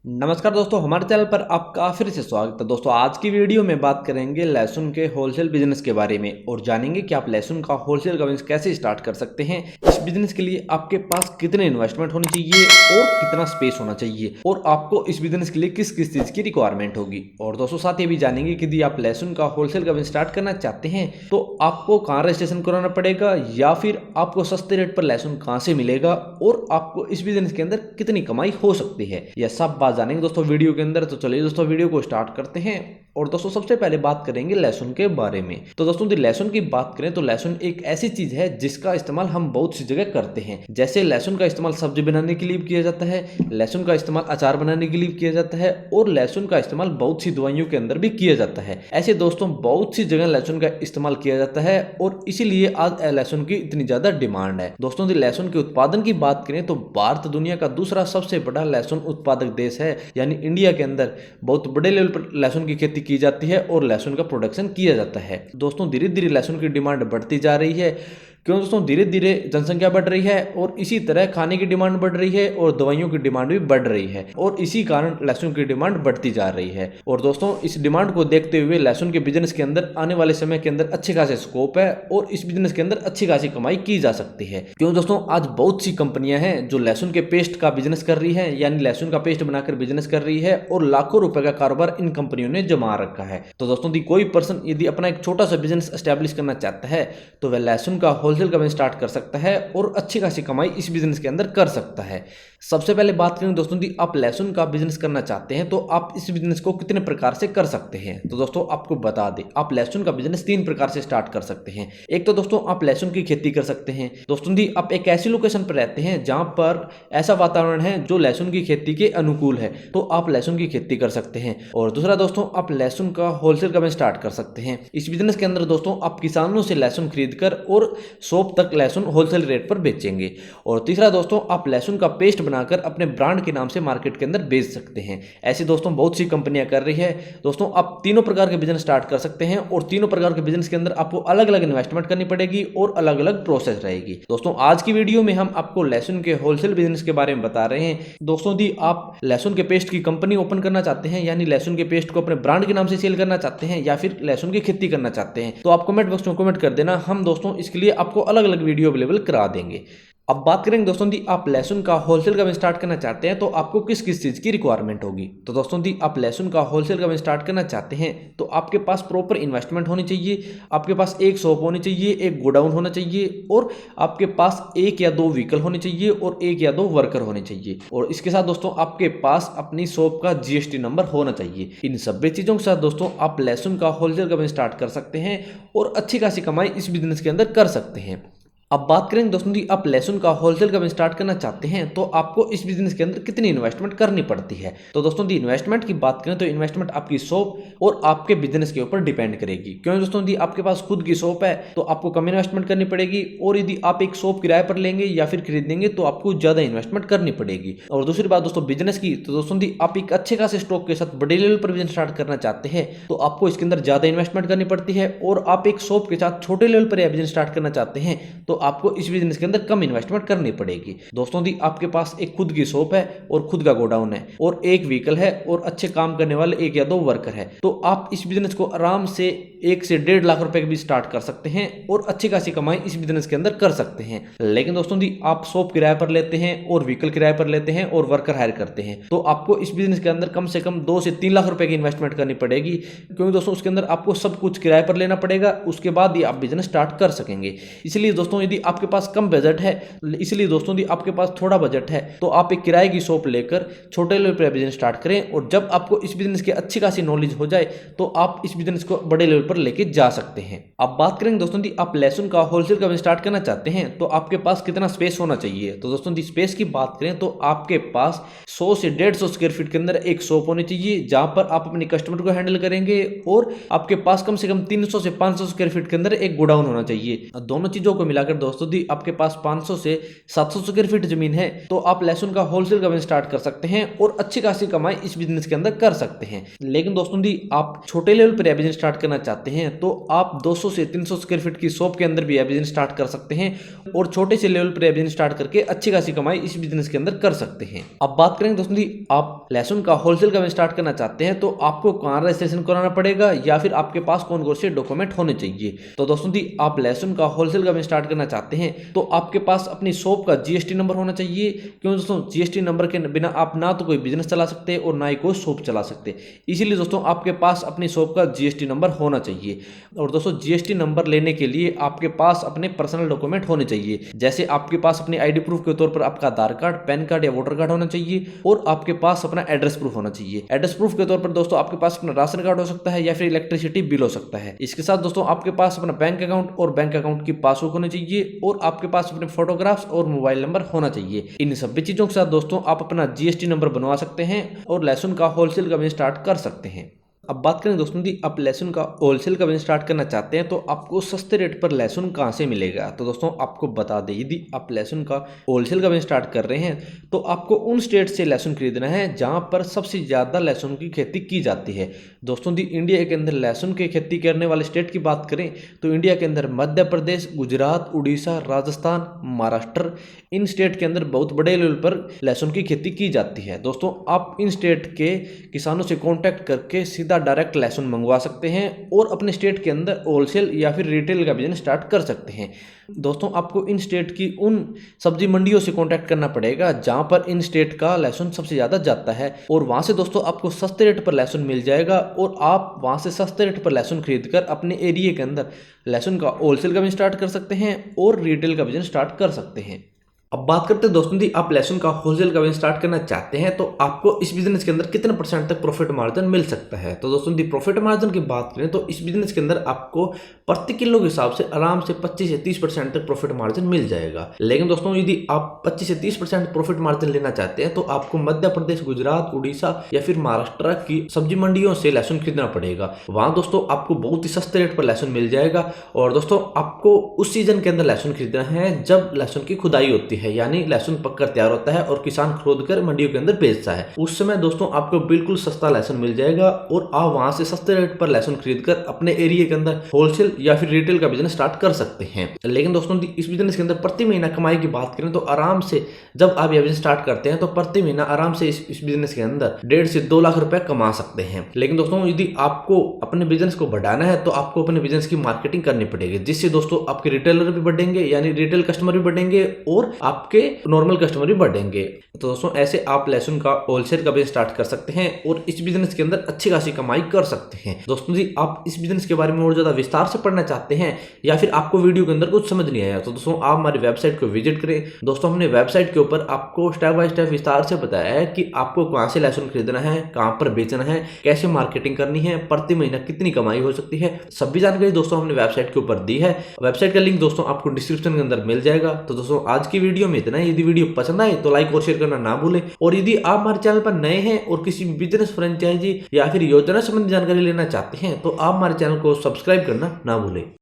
नमस्कार दोस्तों, हमारे चैनल पर आपका फिर से स्वागत है। दोस्तों आज की वीडियो में बात करेंगे लहसुन के होलसेल बिजनेस के बारे में और जानेंगे कि आप लहसुन का होलसेल का बिजनेस कैसे स्टार्ट कर सकते हैं। इस बिजनेस के लिए आपके पास कितने इन्वेस्टमेंट होनी चाहिए और कितना स्पेस होना चाहिए और आपको इस बिजनेस के लिए किस किस चीज़ की रिक्वायरमेंट होगी। और दोस्तों साथ ही भी जानेंगे कि यदि आप लहसुन का होलसेल का बिजनेस स्टार्ट करना चाहते हैं तो आपको कहाँ रजिस्ट्रेशन कराना पड़ेगा या फिर आपको सस्ते रेट पर लहसुन कहाँ से मिलेगा और आपको इस बिजनेस के अंदर कितनी कमाई हो सकती है, यह सब बात जानेंगे दोस्तों वीडियो के अंदर। तो चलिए दोस्तों वीडियो को स्टार्ट करते हैं। और दोस्तों सबसे पहले बात करेंगे लहसुन के बारे में। तो दोस्तों यदि लहसुन की बात करें तो लहसुन एक ऐसी चीज है जिसका इस्तेमाल हम बहुत सी जगह करते हैं। जैसे लहसुन का इस्तेमाल सब्जी बनाने के लिए किया जाता है, लहसुन का इस्तेमाल अचार बनाने के लिए किया जाता है और लहसुन का इस्तेमाल बहुत सी दवाइयों के अंदर भी किया जाता है। ऐसे दोस्तों बहुत सी जगह लहसुन का इस्तेमाल किया जाता है और इसीलिए आज लहसुन की इतनी ज्यादा डिमांड है। दोस्तों यदि लहसुन के उत्पादन की बात करें तो भारत दुनिया का दूसरा सबसे बड़ा लहसुन उत्पादक देश है, यानी इंडिया के अंदर बहुत बड़े लेवल पर लहसुन की खेती की जाती है और लहसुन का प्रोडक्शन किया जाता है। दोस्तों धीरे धीरे लहसुन की डिमांड बढ़ती जा रही है, क्यों दोस्तों धीरे धीरे जनसंख्या बढ़ रही है और इसी तरह खाने की डिमांड बढ़ रही है और दवाइयों की डिमांड भी बढ़ रही है और इसी कारण लहसुन की डिमांड बढ़ती जा रही है। और दोस्तों इस डिमांड को देखते हुए लहसुन के बिजनेस के अंदर आने वाले समय के अंदर अच्छे खासे स्कोप है और इस बिजनेस के अंदर अच्छी खासी कमाई की जा सकती है। क्यों दोस्तों आज बहुत सी कंपनियां हैं जो लहसुन के पेस्ट का बिजनेस कर रही है, यानी लहसुन का पेस्ट बनाकर बिजनेस कर रही है और लाखों रुपए का कारोबार इन कंपनियों ने जमा रखा है। तो दोस्तों यदि कोई पर्सन यदि अपना एक छोटा सा बिजनेस एस्टेब्लिश करना चाहता है तो वह लहसुन का होलसेल का बिजनेस स्टार्ट कर सकता है और अच्छी खासी कमाई इस बिजनेस के अंदर कर सकता है। सबसे पहले बात करें दोस्तों यदि आप लहसुन का बिजनेस करना चाहते हैं तो आप इस बिजनेस को कितने प्रकार से कर सकते हैं। तो दोस्तों आपको बता दें, आप लहसुन का बिजनेस 3 प्रकार से स्टार्ट कर सकते हैं। एक तो दोस्तों आप लहसुन की खेती कर सकते हैं। दोस्तों यदि आप एक ऐसी लोकेशन पर रहते हैं जहां पर ऐसा वातावरण है जो लहसुन की खेती के अनुकूल है तो आप लहसुन की खेती कर सकते हैं। और दूसरा दोस्तों आप लहसुन का होलसेल का बिजनेस स्टार्ट कर सकते हैं। इस बिजनेस के अंदर दोस्तों आप किसानों से लहसुन खरीद कर और शॉप तक लहसुन होलसेल रेट पर बेचेंगे। और तीसरा दोस्तों आप लहसुन का पेस्ट बनाकर अपने ब्रांड के नाम से मार्केट के अंदर बेच सकते हैं। ऐसे दोस्तों बहुत सी कंपनियां कर रही है। दोस्तों आप तीनों प्रकार के बिजनेस स्टार्ट कर सकते हैं और तीनों प्रकार के बिजनेस के अंदर आपको अलग अलग इन्वेस्टमेंट करनी पड़ेगी और अलग अलग प्रोसेस रहेगी। दोस्तों आज की वीडियो में हम आपको लहसुन के होलसेल बिजनेस के बारे में बता रहे हैं। दोस्तों यदि आप लहसुन के पेस्ट की कंपनी ओपन करना चाहते हैं, यानी लहसुन के पेस्ट को अपने ब्रांड के नाम से सेल करना चाहते हैं या फिर लहसुन की खेती करना चाहते हैं तो आप कमेंट बॉक्स में कमेंट कर देना। हम दोस्तों इसके लिए आपको अलग अलग वीडियो अवेलेबल करा देंगे। अब बात करेंगे दोस्तों यदि आप लहसुन का होलसेल का बिजनेस स्टार्ट करना चाहते हैं तो आपको किस किस चीज़ की रिक्वायरमेंट होगी। तो दोस्तों यदि आप लहसुन का होलसेल का बिजनेस स्टार्ट करना चाहते हैं तो आपके पास प्रॉपर इन्वेस्टमेंट होनी चाहिए, आपके पास एक शॉप होनी चाहिए, एक गोडाउन होना चाहिए और आपके पास 1 या 2 व्हीकल होने चाहिए और 1 या 2 वर्कर होने चाहिए। और इसके साथ दोस्तों आपके पास अपनी शॉप का GST नंबर होना चाहिए। इन सभी चीज़ों के साथ दोस्तों आप लहसुन का होलसेल का बिजनेस स्टार्ट कर सकते हैं और अच्छी खासी कमाई इस बिजनेस के अंदर कर सकते हैं। अब बात करेंगे दोस्तों यदि आप लहसुन का होलसेल का बिजनेस स्टार्ट करना चाहते हैं तो आपको इस बिजनेस के अंदर कितनी इन्वेस्टमेंट करनी पड़ती है। तो दोस्तों यदि इन्वेस्टमेंट की बात करें तो इन्वेस्टमेंट आपकी शॉप और आपके बिजनेस के ऊपर डिपेंड करेगी। क्यों दोस्तों यदि आपके पास खुद की शॉप है तो आपको कम इन्वेस्टमेंट करनी पड़ेगी और यदि आप एक शॉप किराए पर लेंगे या फिर खरीदेंगे तो आपको ज़्यादा इन्वेस्टमेंट करनी पड़ेगी। और दूसरी बात दोस्तों बिजनेस की, तो दोस्तों यदि आप एक अच्छे खासे स्टॉक के साथ बड़े लेवल पर बिजनेस स्टार्ट करना चाहते हैं तो आपको इसके अंदर ज़्यादा इन्वेस्टमेंट करनी पड़ती है और आप एक शॉप के साथ छोटे लेवल पर बिजनेस स्टार्ट करना चाहते हैं तो आपको इस बिजनेस के अंदर कम इन्वेस्टमेंट करनी पड़ेगी। दोस्तों यदि आपके पास एक खुद की शॉप है और खुद का गोडाउन है और एक व्हीकल है और अच्छे काम करने वाले 1 या 2 वर्कर है तो आप इस बिजनेस को आराम से 1 से 1.5 लाख रुपए के भी स्टार्ट कर सकते हैं और अच्छी खासी कमाई इस बिजनेस के अंदर कर सकते हैं। लेकिन दोस्तों यदि आप शॉप किराए पर लेते हैं और व्हीकल किराए पर लेते हैं और वर्कर हायर करते हैं तो आपको इस बिजनेस के अंदर कम से कम 2 से 3 लाख रुपए की इन्वेस्टमेंट करनी पड़ेगी। क्योंकि दोस्तों उसके अंदर आपको सब कुछ किराए पर लेना पड़ेगा, उसके बाद ही आप बिजनेस स्टार्ट कर सकेंगे। इसलिए दोस्तों यदि आपके पास कम बजट है, इसलिए दोस्तों यदि आपके पास थोड़ा बजट है तो आप एक किराए की शॉप लेकर छोटे लेवल पर बिजनेस स्टार्ट करें और जब आपको इस बिजनेस की अच्छी खासी नॉलेज हो जाए तो आप इस बिजनेस को बड़े लेवल पर लेके जा सकते हैं। अब बात करेंगे दोस्तों यदि आप लहसुन का होलसेल का बिजनेस स्टार्ट करना चाहते हैं तो आपके पास कितना स्पेस होना चाहिए। तो दोस्तों यदि स्पेस की बात करें तो आपके पास 100 से 150 स्क्वायर फीट के अंदर एक शॉप होनी चाहिए जहां पर आप अपने कस्टमर को हैंडल करेंगे और आपके पास कम से कम 300 से 500 स्क्वायर फीट के अंदर एक गोडाउन होना चाहिए। दोनों चीजों को मिलाकर दोस्तों यदि आपके पास 500 से 700 स्क्वायर फीट जमीन है तो आप लहसुन का होलसेल का बिजनेस स्टार्ट कर सकते हैं और अच्छी खासी कमाई इस बिजनेस के अंदर कर सकते हैं। लेकिन दोस्तों यदि आप छोटे लेवल पर बिजनेस स्टार्ट करना चाहते चाहते हैं तो आप 200 से 300 स्क्वायर फीट की शॉप के अंदर भी यह बिजनेस स्टार्ट कर सकते हैं और छोटे से लेवल पर यह बिजनेस स्टार्ट करके अच्छी खासी कमाई इस बिजनेस के अंदर कर सकते हैं। अब बात करेंगे दोस्तों जी, आप लहसुन का होलसेल का बिजनेस स्टार्ट करना चाहते हैं तो आपको कहाँ रजिस्ट्रेशन कराना पड़ेगा या फिर आपके पास कौन कौन से डॉक्यूमेंट होने चाहिए। तो दोस्तों जी, आप लहसुन का होलसेल का बिजनेस स्टार्ट करना चाहते हैं तो आपके पास अपनी शॉप का जीएसटी नंबर होना चाहिए। क्यों दोस्तों, जीएसटी नंबर के बिना आप ना तो कोई बिजनेस चला सकते और ना ही कोई शॉप चला सकते, इसीलिए दोस्तों आपके पास अपनी शॉप का जीएसटी नंबर होना चाहिए। और दोस्तों जीएसटी नंबर लेने के लिए आपके पास अपने पर्सनल डॉक्यूमेंट होने चाहिए, जैसे आपके पास अपनी आईडी प्रूफ के तौर पर आपका आधार कार्ड, पैन कार्ड या वोटर कार्ड होना चाहिए और आपके पास अपना एड्रेस प्रूफ होना चाहिए। एड्रेस प्रूफ के तौर पर दोस्तों आपके पास अपना राशन कार्ड हो सकता है या फिर इलेक्ट्रिसिटी बिल हो सकता है। इसके साथ दोस्तों आपके पास अपना बैंक अकाउंट और बैंक अकाउंट की पासबुक होनी चाहिए और आपके पास अपने फोटोग्राफ्स और मोबाइल नंबर होना चाहिए। इन सभी चीजों के साथ दोस्तों आप अपना जीएसटी नंबर बनवा सकते हैं और लहसुन का होलसेल का बिजनेस स्टार्ट कर सकते हैं। अब बात करें दोस्तों जी, आप लहसुन का होलसेल का बिजनेस स्टार्ट करना चाहते हैं तो आपको सस्ते रेट पर लहसुन कहाँ से मिलेगा। तो दोस्तों आपको बता दें, यदि आप लहसुन का होलसेल का बिजनेस स्टार्ट कर रहे हैं तो आपको उन स्टेट से लहसुन खरीदना है जहाँ पर सबसे ज़्यादा लहसुन की खेती की जाती है। दोस्तों जी, इंडिया के अंदर लहसुन की खेती करने वाले स्टेट की बात करें तो इंडिया के अंदर मध्य प्रदेश, गुजरात, उड़ीसा, राजस्थान, महाराष्ट्र, इन स्टेट के अंदर बहुत बड़े लेवल पर लहसुन की खेती की जाती है। दोस्तों आप इन स्टेट के किसानों से कॉन्टैक्ट करके सीधा डायरेक्ट लहसुन मंगवा सकते हैं और अपने स्टेट के अंदर होलसेल या फिर रिटेल का बिजनेस स्टार्ट कर सकते हैं। दोस्तों आपको इन स्टेट की उन सब्जी मंडियों से कांटेक्ट करना पड़ेगा जहां पर इन स्टेट का लहसुन सबसे ज़्यादा जाता है और वहां से दोस्तों आपको सस्ते रेट पर लहसुन मिल जाएगा और आप वहां से सस्ते रेट पर लहसुन खरीदकर अपने एरिया के अंदर लहसुन का होलसेल का बिजनेस स्टार्ट कर सकते हैं और रिटेल का बिजनेस स्टार्ट कर सकते हैं। अब बात करते हैं दोस्तों जी, आप लहसुन का होलसेल का बिजनेस स्टार्ट करना चाहते हैं तो आपको इस बिजनेस के अंदर कितने % तक प्रॉफिट मार्जिन मिल सकता है। तो दोस्तों जी, प्रॉफिट मार्जिन की बात करें तो इस बिजनेस के अंदर आपको प्रति किलो के हिसाब से आराम से 25 से 30% तक प्रॉफिट मार्जिन मिल जाएगा। लेकिन दोस्तों यदि आप 25 से 30% प्रॉफिट मार्जिन लेना चाहते हैं तो आपको मध्य प्रदेश, गुजरात, उड़ीसा या फिर महाराष्ट्र की सब्जी मंडियों से लहसुन खरीदना पड़ेगा। वहां दोस्तों आपको बहुत ही सस्ते रेट पर लहसुन मिल जाएगा और दोस्तों आपको उस सीजन के अंदर लहसुन खरीदना है जब लहसुन की खुदाई होती है, यानी लहसुन पककर तैयार होता है और किसान खोद कर मंडियों के अंदर बेचता है। उस समय दोस्तों आपको बिल्कुल सस्ता लहसुन मिल जाएगा और आप वहां से सस्ते रेट पर लहसुन खरीदकर अपने एरिया के अंदर होलसेल या फिर रिटेल का बिजनेस स्टार्ट कर सकते हैं। लेकिन दोस्तों इस बिजनेस के अंदर प्रति महीना कमाई की बात करें तो आराम से जब आप यह बिजनेस स्टार्ट करते हैं तो प्रति महीना आराम से इस बिजनेस के अंदर 1.5 से 2 लाख रुपए कमा सकते हैं। लेकिन दोस्तों यदि आपको अपने बिजनेस को बढ़ाना है तो आपको अपने बिजनेस की मार्केटिंग करनी पड़ेगी, जिससे दोस्तों आपके रिटेलर भी बढ़ेंगे, यानी रिटेल कस्टमर भी बढ़ेंगे और आपके नॉर्मल कस्टमर भी बढ़ेंगे। तो दोस्तों ऐसे आप लहसुन का होलसेल का बिजनेस स्टार्ट कर सकते हैं और इस बिजनेस के अंदर अच्छी खासी कमाई कर सकते हैं। दोस्तों जी, आप इस बिजनेस के बारे में और ज्यादा विस्तार से पढ़ना चाहते हैं या फिर आपको वीडियो के अंदर कुछ समझ नहीं आया तो दोस्तों आप हमारी वेबसाइट को विजिट करें। दोस्तों हमने वेबसाइट के ऊपर आपको स्टेप बाय स्टेप विस्तार से बताया है कि आपको कहां से लहसुन खरीदना है, कहां पर बेचना है, कैसे मार्केटिंग करनी है, प्रति महीना कितनी कमाई हो सकती है, सभी जानकारी दोस्तों हमने वेबसाइट के ऊपर दी है। वेबसाइट का लिंक दोस्तों आपको डिस्क्रिप्शन के अंदर मिल जाएगा। तो दोस्तों आज की वीडियो में इतना ही। यदि वीडियो पसंद आए तो लाइक और शेयर करना ना भूलें और यदि आप हमारे चैनल पर नए हैं और किसी बिजनेस फ्रेंचाइजी या फिर योजना संबंधी जानकारी लेना चाहते हैं तो आप हमारे चैनल को सब्सक्राइब करना ना भूलें।